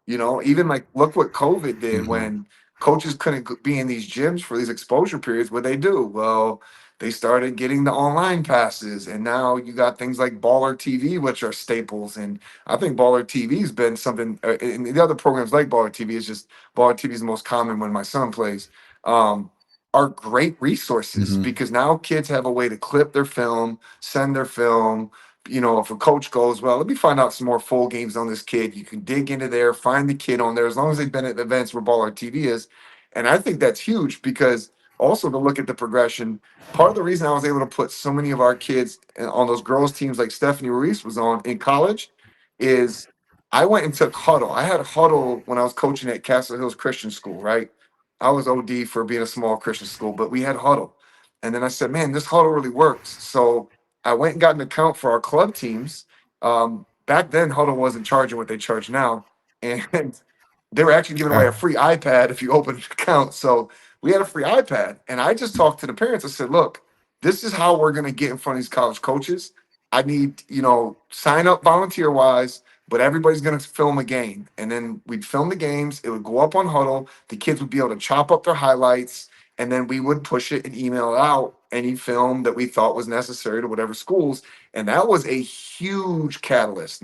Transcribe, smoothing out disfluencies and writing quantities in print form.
Even like look what COVID did Hmm. when coaches couldn't be in these gyms for these exposure periods. What they do? Well, they started getting the online passes, and now you got things like Baller TV, which are staples. And I think Baller TV has been something. And the other programs like Baller TV is just Baller TV is the most common when my son plays. Um, are great resources Hmm. because now kids have a way to clip their film, send their film. If a coach goes, well, let me find out some more full games on this kid. You can dig into there, find the kid on there, as long as they've been at events where Baller TV is. And I think that's huge because also to look at the progression, part of the reason I was able to put so many of our kids on those girls teams like Stephanie Ruiz was on in college is I went and took Hudl. I had Hudl when I was coaching at Castle Hills Christian School, right? I was OD for being a small Christian school, but we had Hudl. And then I said, man, this Hudl really works. So I went and got an account for our club teams. Back then, Hudl wasn't charging what they charge now. And they were actually giving away a Ah, free iPad if you open an account. So we had a free iPad. And I just talked to the parents. I said, look, this is how we're going to get in front of these college coaches. I need, sign up volunteer wise, but everybody's going to film a game. And then we'd film the games. It would go up on Hudl. The kids would be able to chop up their highlights. And then we would push it and email out any film that we thought was necessary to whatever schools. And that was a huge catalyst.